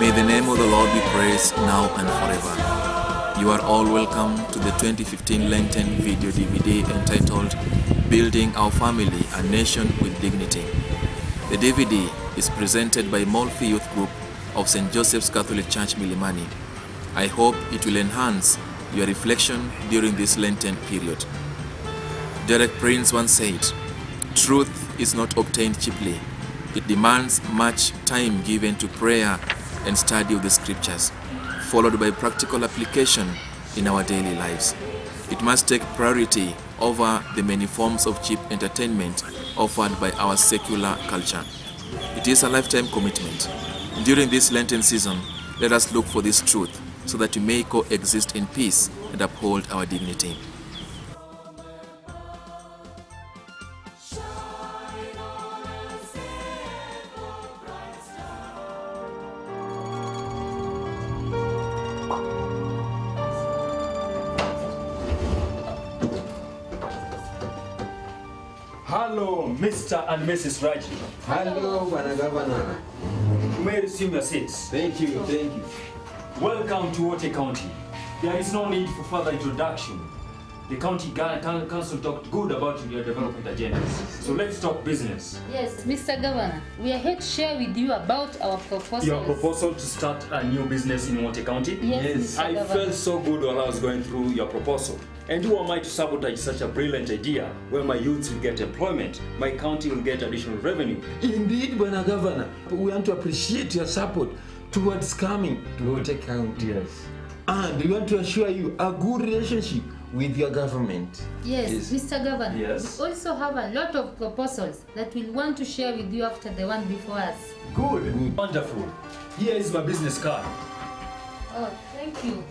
May the name of the Lord be praised now and forever. You are all welcome to the 2015 Lenten video DVD entitled Building Our Family and Nation with Dignity. The DVD is presented by MOLPHY Youth Group of St. Joseph's Catholic Church, Milimani. I hope it will enhance your reflection during this Lenten period. Derek Prince once said, "Truth is not obtained cheaply. It demands much time given to prayer and study of the scriptures, followed by practical application in our daily lives. It must take priority over the many forms of cheap entertainment offered by our secular culture. It is a lifetime commitment. During this Lenten season, let us look for this truth so that we may coexist in peace and uphold our dignity." Hello, Mr. and Mrs. Raji. Hello, Governor. You may resume your seats. Thank you, thank you. Welcome to Wote County. There is no need for further introduction. The county council talked good about your development agendas. So let's talk business. Yes, Mr. Governor, we are here to share with you about our proposal. Your proposal to start a new business in Wote County? Yes, Mr. I Governor. felt so good while I was going through your proposal. And who am I to sabotage such a brilliant idea where my youths will get employment, my county will get additional revenue? Indeed, Governor, we want to appreciate your support towards coming to Wote County. Yes. And we want to assure you a good relationship with your government. Yes, Mr. Governor. Yes. We also have a lot of proposals that we want to share with you after the one before us. Good. Wonderful. Here is my business card. Oh, thank you.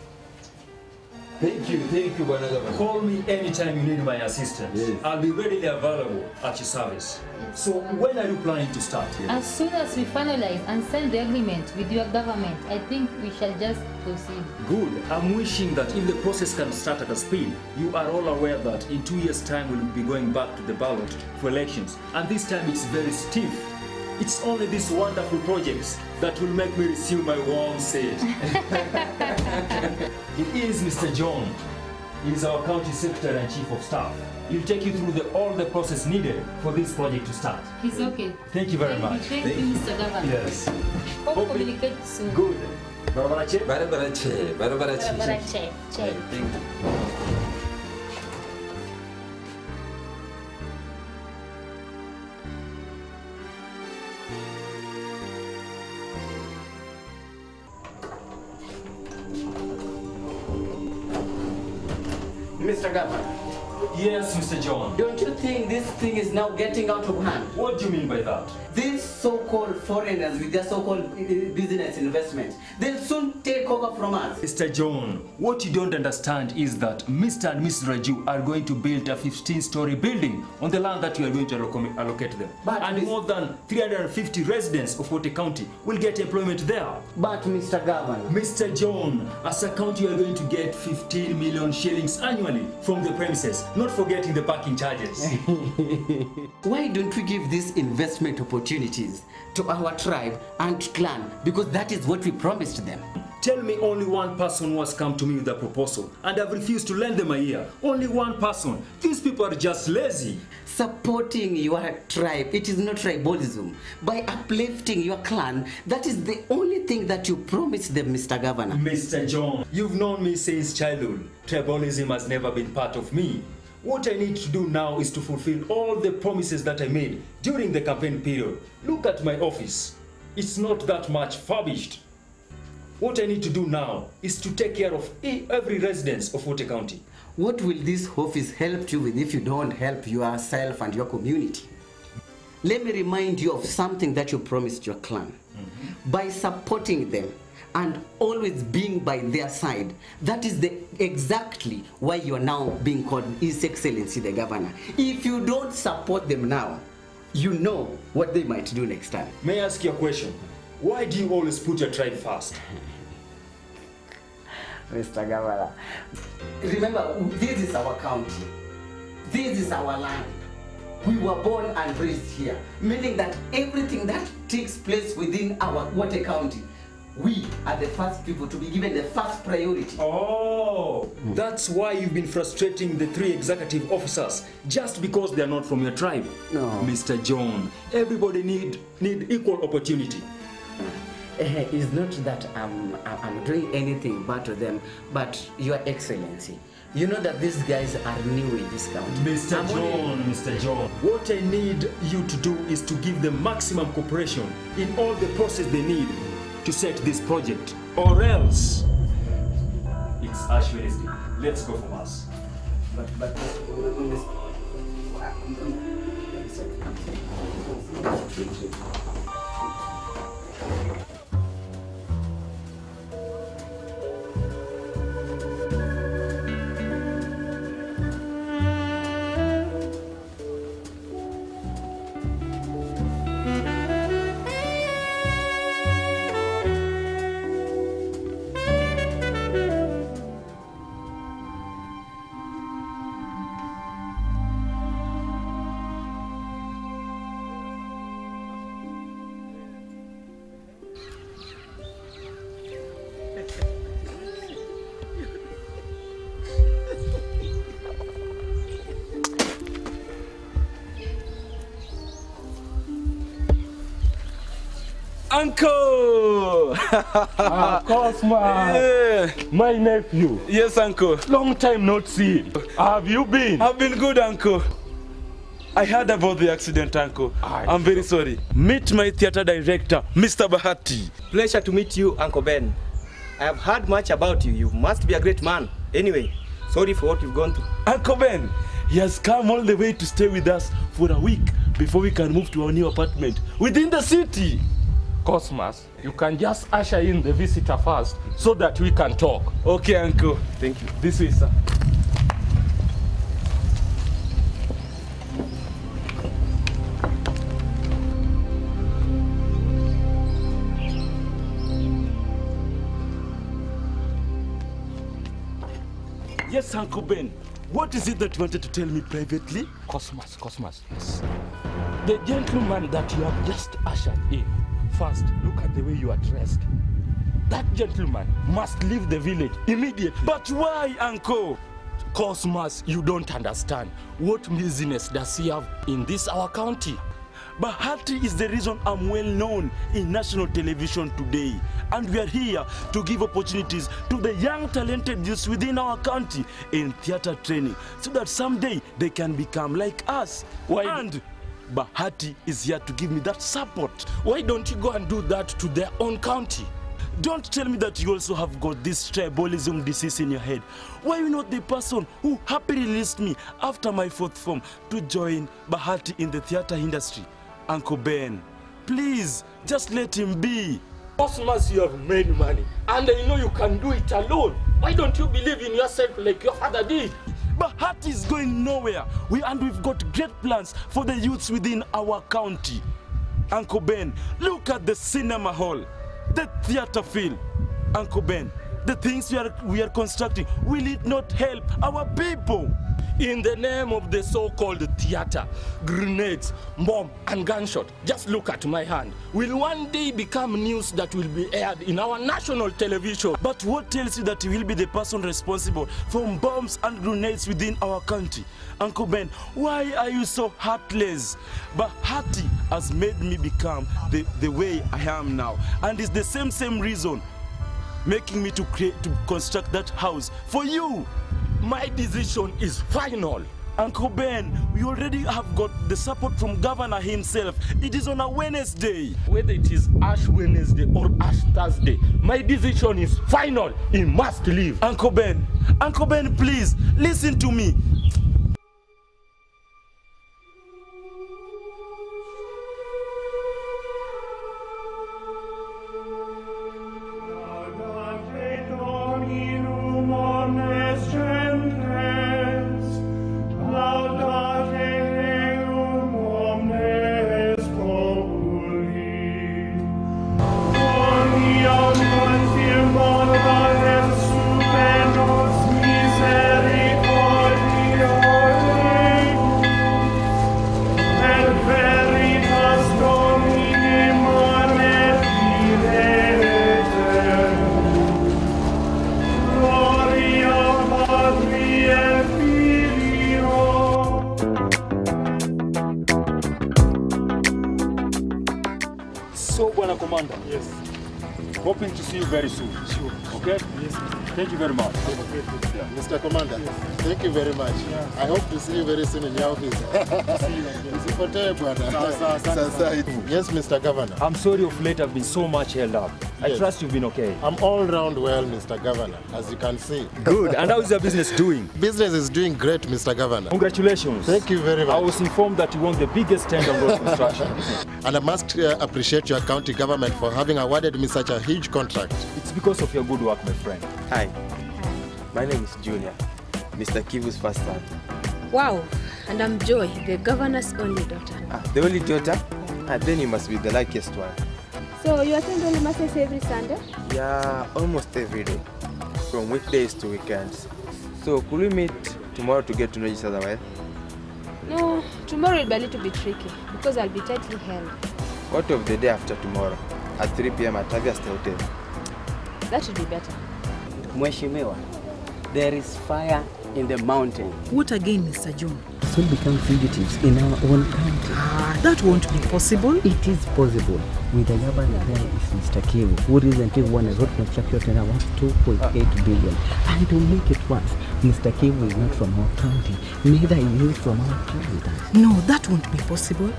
Thank you, Governor. Call me anytime you need my assistance. Yes. I'll be readily available at your service. Yes. So when are you planning to start? As soon as we finalize and sign the agreement with your government, I think we shall just proceed. Good. I'm wishing that if the process can start at a speed, you are all aware that in 2 years' time we'll be going back to the ballot for elections. And this time it's very stiff. It's only these wonderful projects that will make me resume my warm seat. It is Mr. John. He is our county secretary and chief of staff. He'll take you through all the process needed for this project to start. He's okay. Thank you very much. Thank you, Mr. Governor. Yes. Hope Hope we- communicate soon. Good. Barbarache? Barbarache. Barbarache. Thank you. Mr. Governor, Yes, Mr. John. don't you think this thing is now getting out of hand? What do you mean by that? These so-called foreigners with their so-called business investments, they'll soon take over from us. Mr. John, what you don't understand is that Mr. and Mrs. Raju are going to build a 15-story building on the land that you are going to allocate them. But and more than 350 residents of Wote County will get employment there. But Mr. Governor, Mr. John, as a county you are going to get 15 million shillings annually from the premises, not forgetting the parking charges. why don't we give these investment opportunities to our tribe and clan? Because that is what we promised them. Tell me only one person who has come to me with a proposal and I've refused to lend them a year. Only one person. These people are just lazy. Supporting your tribe, it is not tribalism. By uplifting your clan, that is the only thing that you promised them, Mr. Governor. Mr. John, you've known me since childhood. Tribalism has never been part of me. What I need to do now is to fulfill all the promises that I made during the campaign period. Look at my office. It's not that much furbished. What I need to do now is to take care of every resident of Wote County. What will this office help you with if you don't help yourself and your community? Let me remind you of something that you promised your clan. By supporting them and always being by their side, that is exactly why you are now being called His Excellency the Governor. If you don't support them now, you know what they might do next time. May I ask you a question? Why do you always put your tribe first? Mr. Governor, remember, this is our county. This is our land. We were born and raised here, meaning that everything that takes place within our Wote County, we are the first people to be given the first priority. Oh, that's why you've been frustrating the 3 executive officers just because they are not from your tribe. No. Mr. John, everybody need equal opportunity. It's not that I'm doing anything bad to them, but Your Excellency, you know that these guys are new in this county. Mr. John, what I need you to do is to give them maximum cooperation in all the process they need to set this project, or else it's Ash Wednesday. Let's go for mass. But Uncle! Cosma! Yeah. My nephew. Yes, Uncle. Long time not seen. How have you been? I've been good, Uncle. I heard about the accident, Uncle. I'm very sorry. Meet my theater director, Mr. Bahati. Pleasure to meet you, Uncle Ben. I have heard much about you. You must be a great man. Anyway, sorry for what you've gone through. Uncle Ben, he has come all the way to stay with us for a week before we can move to our new apartment within the city. Cosmas, you can just usher in the visitor first so that we can talk. Okay, Uncle. Thank you. This way, sir. Yes, Uncle Ben. What is it that you wanted to tell me privately? Cosmas, yes. The gentleman that you have just ushered in, first, look at the way you are dressed. That gentleman must leave the village immediately. But why, Uncle? Cosmas, you don't understand. What business does he have in this our county? Bahati is the reason I'm well known in national television today. And we are here to give opportunities to the young talented youths within our county in theater training so that someday they can become like us. Why? And Bahati is here to give me that support. Why don't you go and do that to their own county? Don't tell me that you also have got this tribalism disease in your head. Why are you not the person who happily released me after my 4th form to join Bahati in the theater industry? Uncle Ben, please, just let him be. Cosmas, you have made money, and I know you can do it alone. Why don't you believe in yourself like your father did? Bahati is going nowhere. We've got great plans for the youths within our county. Uncle Ben, look at the cinema hall, the theater field. Uncle Ben, the things we are constructing, will it not help our people? In the name of the so-called theater, grenades, bomb, and gunshot, just look at my hand, will one day become news that will be aired in our national television. But what tells you that he will be the person responsible for bombs and grenades within our country? Uncle Ben, why are you so heartless? Bahati has made me become the way I am now, and it's the same reason making me to construct that house for you. My decision is final. Uncle Ben, we already have got the support from Governor himself. It is on a Wednesday. Whether it is Ash Wednesday or Ash Thursday, my decision is final. He must leave. Uncle Ben, please, listen to me. Hoping to see you very soon. Sure. Okay? Yes. Thank you very much. Yeah. Mr. Commander, thank you very much. Yeah. I hope to see you very soon in your office. Yes, Mr. Governor. I'm sorry of late I've been so much held up. I trust you've been okay. I'm all round well, Mr. Governor, as you can see. Good. And how is your business doing? Business is doing great, Mr. Governor. Congratulations. Thank you very much. I was informed that you won the biggest tender on road construction. And I must appreciate your county government for having awarded me such a huge contract. It's because of your good work, my friend. Hi. My name is Julia, Mr. Kivu's first son. Wow. And I'm Joy, the governor's only daughter. The only daughter? Then you must be the luckiest one. So you attend only masses every Sunday? Yeah, almost every day, from weekdays to weekends. So could we meet tomorrow to get to know each other well? No, tomorrow will be a little bit tricky because I'll be tightly held. What of the day after tomorrow, at 3 p.m. at Tavia's Hotel? That should be better. Mheshimiwa, there is fire in the mountain. What again, Mr. John? Will become fugitives in our own country. That won't be possible. It is possible. With the governor there is Mr. Kivu, who recently won a road construction tender worth 2.8 billion. And to make it worse, Mr. Kivu is not from our county, neither is he from our president. No, that won't be possible.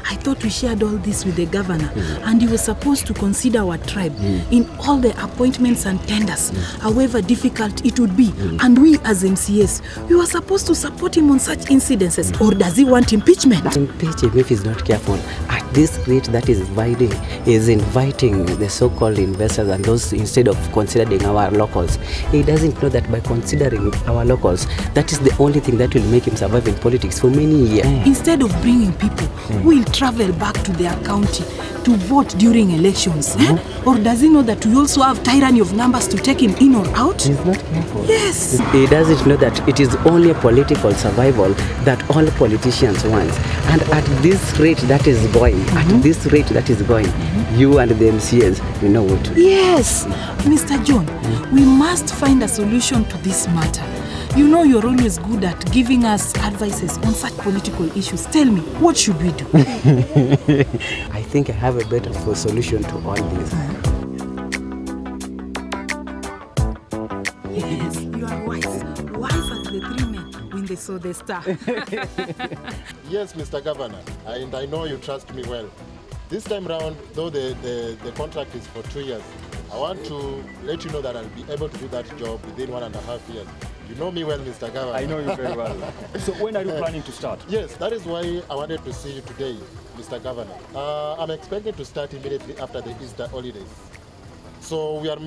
I thought we shared all this with the governor, and he was supposed to consider our tribe in all the appointments and tenders, however difficult it would be. And we as MCS, we were supposed to support him on such incidents. Or does he want impeachment? Impeach him if he's not careful. At this rate that is inviting the so-called investors and those instead of considering our locals. He doesn't know that by considering our locals, that is the only thing that will make him survive in politics for many years. Instead of bringing people who will travel back to their county to vote during elections, or does he know that we also have tyranny of numbers to take him in or out? He's not careful. Yes. He doesn't know that it is only a political survival that all politicians want. And at this rate that is going, you and the MCAs, you know what to do. Yes. Mr. John, we must find a solution to this matter. You know you're always good at giving us advices on such political issues. Tell me, what should we do? I think I have a better solution to all this. Yes, you are wise. Wise as the 3 men when they saw the star. Yes, Mr. Governor, and I know you trust me well. This time round, though the contract is for 2 years, I want to let you know that I'll be able to do that job within 1.5 years. You know me well, Mr. Governor. I know you very well. So when are you planning to start? Yes, that is why I wanted to see you today, Mr. Governor. I'm expecting to start immediately after the Easter holidays. So we are,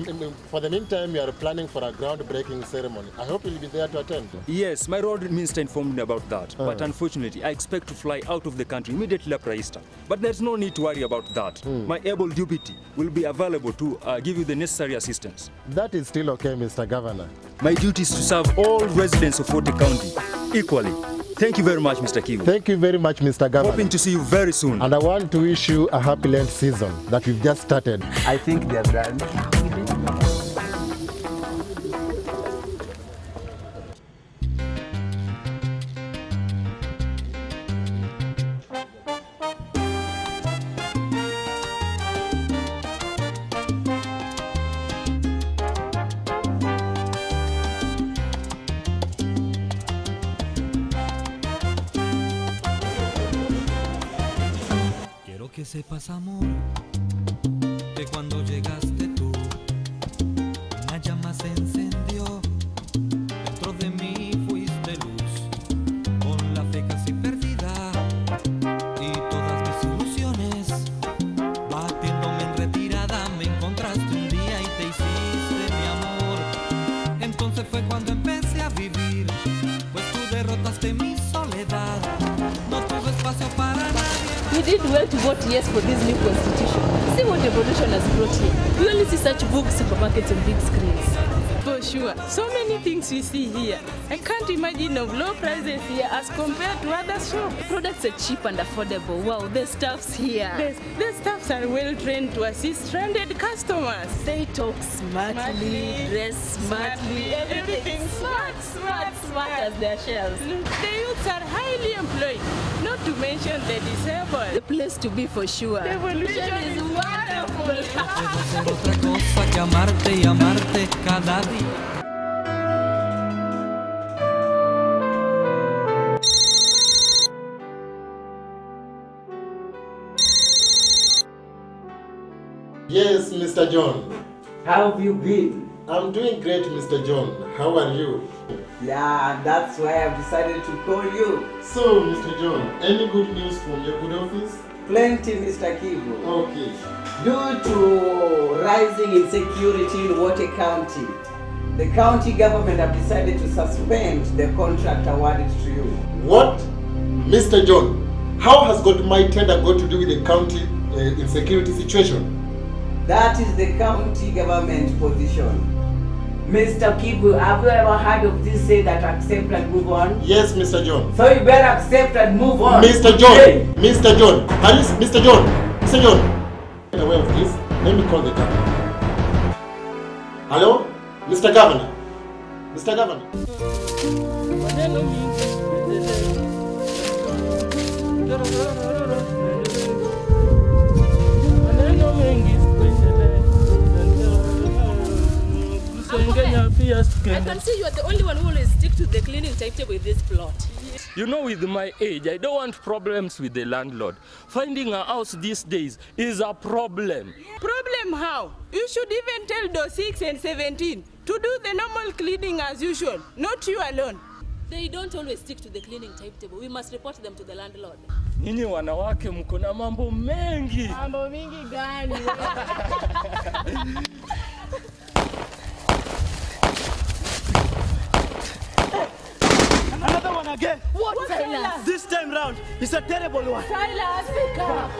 for the meantime, we are planning for a groundbreaking ceremony. I hope you'll be there to attend. Yes, my road minister informed me about that. But unfortunately, I expect to fly out of the country immediately after Easter. But there's no need to worry about that. My able deputy will be available to give you the necessary assistance. That is still okay, Mr. Governor. My duty is to serve all residents of Wote County equally. Thank you very much, Mr. Kivu. Thank you very much, Mr. Governor. Hoping to see you very soon. And I want to wish you a happy Lent season that we've just started. I think they're done. Que sepas, amor, que cuando llegaste tú, una llama se encendió. Dentro de mí fuiste luz, con la fe casi perdida y todas mis ilusiones. Batiéndome en retirada, me encontraste un día y te hiciste mi amor. Entonces fue cuando empecé a vivir, pues tú derrotaste mi soledad. No tuve espacio para nadie. We did well to vote yes for this new constitution. See what evolution has brought here. We only see such books, supermarkets and big screens. For sure. So many things we see here. I can't imagine of low prices here as compared to other shops. Products are cheap and affordable. Wow, the staffs here. The staffs are well trained to assist stranded customers. They talk smartly, dress smartly, everything smart as their shells. The youths are highly employed, not to mention the disabled. The place to be for sure. The evolution is wonderful. amarte y amarte cada día. Yes, Mr. John. How have you been? I'm doing great, Mr. John. How are you? Yeah, that's why I've decided to call you. So, Mr. John, any good news from your good office? Plenty, Mr. Kivu. Okay. Due to rising insecurity in Wote County, the county government have decided to suspend the contract awarded to you. What? Mr. John, how has got my tender got to do with the county insecurity situation? That is the county government position. Mr. Kibu, have you ever heard of this say that accept and move on? Yes, Mr. John. So you better accept and move on. Mr. John, Mr. John, Mr. John, Mr. John. Get away of this. Let me call the governor. Hello? Mr. Governor. Mr. Governor. I can see you are the only one who will stick to the cleaning timetable with this plot. You know, with my age, I don't want problems with the landlord. Finding a house these days is a problem. Problem how? You should even tell those 6 and 17 to do the normal cleaning as usual, not you alone. They don't always stick to the cleaning timetable. We must report them to the landlord. Nyinyi wanawake mko na mambo mengi. Mambo mingi gani? Another one again. What, Silas? This time round, it's a terrible one. Silas, pick up.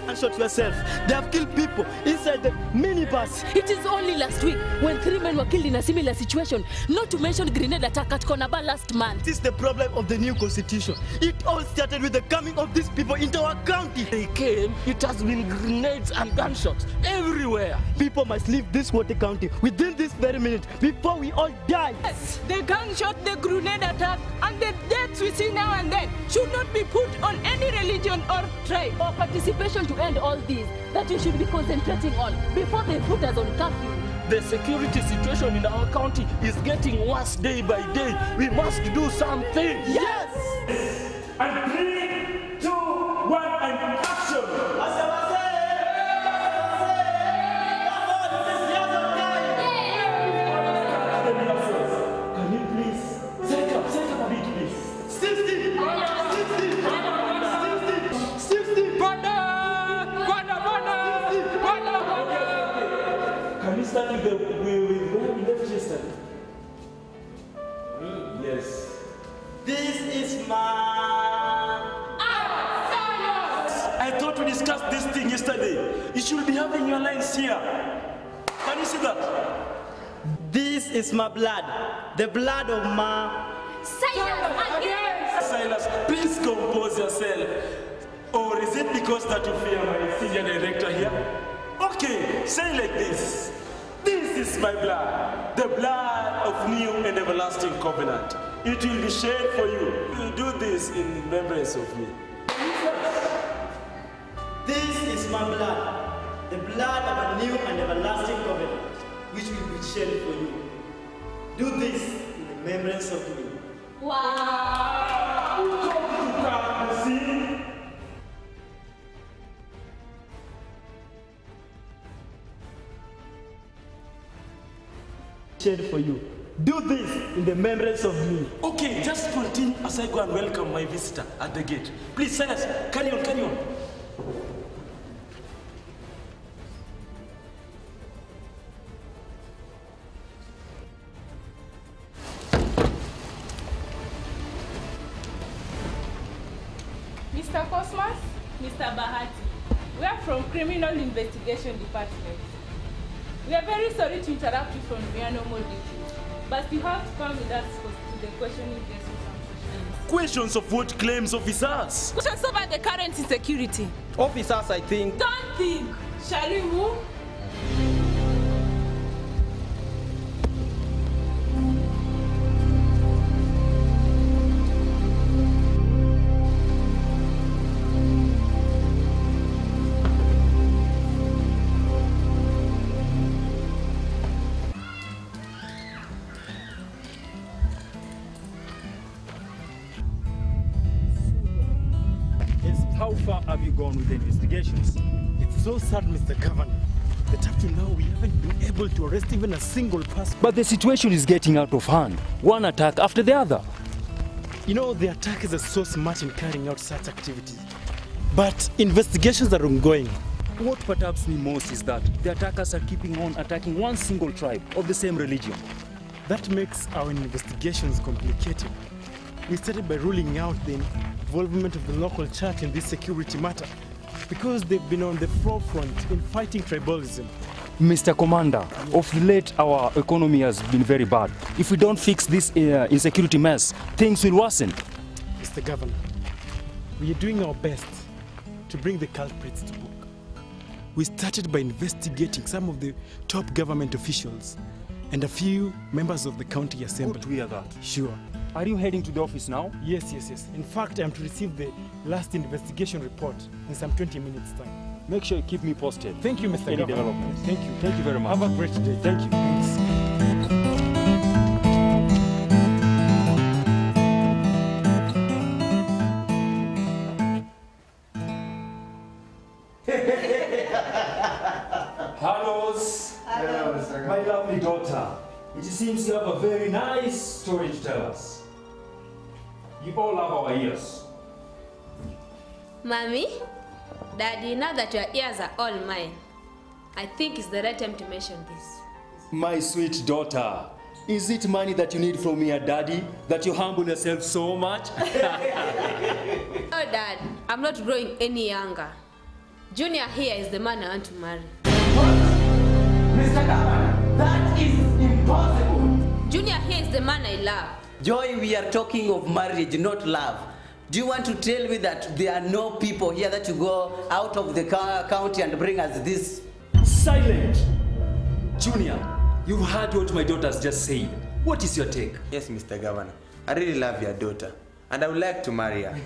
And shot yourself. They have killed people inside the minibus. It is only last week when 3 men were killed in a similar situation, not to mention grenade attack at Konaba last month. This is the problem of the new constitution. It all started with the coming of these people into our county. They came, it has been grenades and gunshots everywhere. People must leave this Wote County within this very minute before we all die. Yes, the gunshot, the grenade attack, and the deaths we see now and then should not be put on any religion or tribe. Or participation to end all these that we should be concentrating on before they put us on curfew. The security situation in our county is getting worse day by day. We must do something. Yes! And 3, 2, 1, and action! Can you please take up a bit, please? 60! 60! Can we start with where we left yesterday? Yes. This is my... I thought we discussed this thing yesterday. You should be having your lines here. Can you see that? This is my blood. The blood of my... Silas, again! Silas, please compose yourself. Or is it because that you fear my senior director here? Okay, say like this. This is my blood, the blood of new and everlasting covenant. It will be shed for you. You do this in remembrance of me. This is my blood, the blood of a new and everlasting covenant, which will be shed for you. Do this in remembrance of me. Wow! Shed for you. Do this in the remembrance of me. Okay, just continue as I go and welcome my visitor at the gate. Please, Silas, carry on, carry on. Mr. Cosmas, Mr. Bahati, we are from Criminal Investigation Department. We are very sorry to interrupt you from your normal duties, but you have to come with us to the questioning desk for some questions. Questions of what claims officers? Questions over the current insecurity. Officers, I think. Don't think. Shall we move? how far have you gone with the investigations? It's so sad, Mr. Governor, that up to now we haven't been able to arrest even a single person. But the situation is getting out of hand. One attack after the other. You know, the attackers are so smart in carrying out such activities. But investigations are ongoing. What perturbs me most is that the attackers are keeping on attacking one single tribe of the same religion. That makes our investigations complicated. We started by ruling out the involvement of the local church in this security matter because they've been on the forefront in fighting tribalism. Mr. Commander, of late our economy has been very bad. If we don't fix this insecurity mess, things will worsen. Mr. Governor, we are doing our best to bring the culprits to book. We started by investigating some of the top government officials and a few members of the county assembly. Good to hear that. Sure. Are you heading to the office now? Yes. In fact, I'm to receive the last investigation report in some 20 minutes' time. Make sure you keep me posted. Thank you, Mr. Governor. Developments. Thank you. Thank you very much. Have a great day. Thank you. Thanks. Hello, my lovely daughter. It seems you have a very nice story to tell us. You all have our ears. Mommy, Daddy, now that your ears are all mine, I think it's the right time to mention this. My sweet daughter, is it money that you need from me, Daddy, that you humble yourself so much? Oh, Dad, I'm not growing any younger. Junior here is the man I want to marry. Mr. Governor, that is impossible. Junior here is the man I love. Joy, we are talking of marriage, not love. Do you want to tell me that there are no people here that you go out of the county and bring us this? Silent! Junior, you've heard what my daughter's just said. What is your take? Yes, Mr. Governor. I really love your daughter, and I would like to marry her.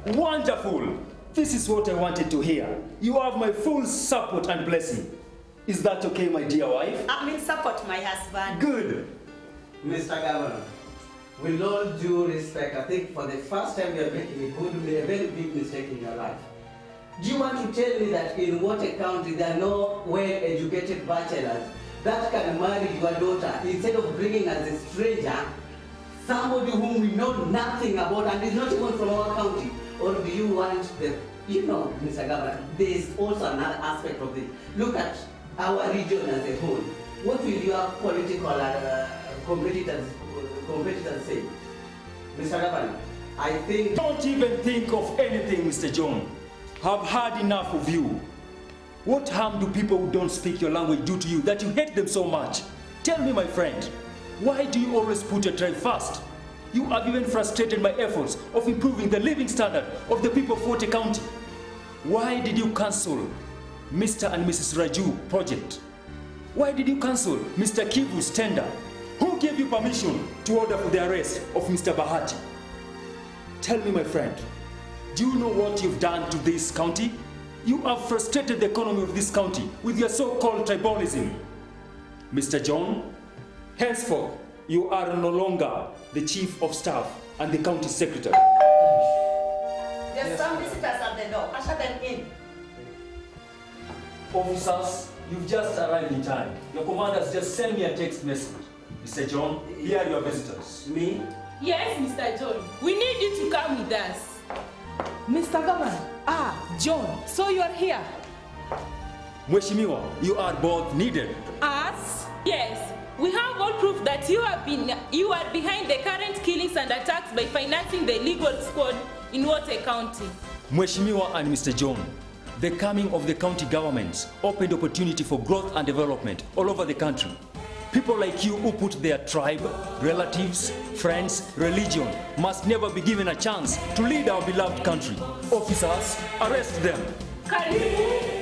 Wonderful! This is what I wanted to hear. You have my full support and blessing. Is that okay, my dear wife? I'm in support, my husband. Good. Mr. Governor, with all due respect, I think for the first time you are making a very big mistake in your life. Do you want to tell me that in Water County there are no well-educated bachelors that can marry your daughter instead of bringing as a stranger somebody whom we know nothing about and is not even from our county? Or do you want the, Mr. Governor, there is also another aspect of this. Look at our region as a whole. What will your political competitors say? Mr. Governor, I think... Don't even think of anything, Mr. John. I've had enough of you. What harm do people who don't speak your language do to you that you hate them so much? Tell me, my friend, why do you always put your tribe first? You have even frustrated my efforts of improving the living standard of the people of Water County. Why did you cancel Mr. and Mrs. Raju project? Why did you cancel Mr. Kivu's tender? Who gave you permission to order for the arrest of Mr. Bahati? Tell me, my friend, do you know what you've done to this county? You have frustrated the economy of this county with your so-called tribalism. Mr. John, henceforth, you are no longer the chief of staff and the county secretary. There's some visitors at the door. Usher them in. Officers, you've just arrived in time. Your commander has just sent me a text message. Mr. John, here are your visitors. Me? Yes, Mr. John. We need you to come with us. Mr. Governor, John, so you are here. Mheshimiwa, you are both needed. Us? Yes. We have all proof that you are behind the current killings and attacks by financing the illegal squad in Water County. Mheshimiwa and Mr. John, the coming of the county governments opened opportunity for growth and development all over the country. People like you who put their tribe, relatives, friends, religion must never be given a chance to lead our beloved country. Officers, arrest them. Karibu.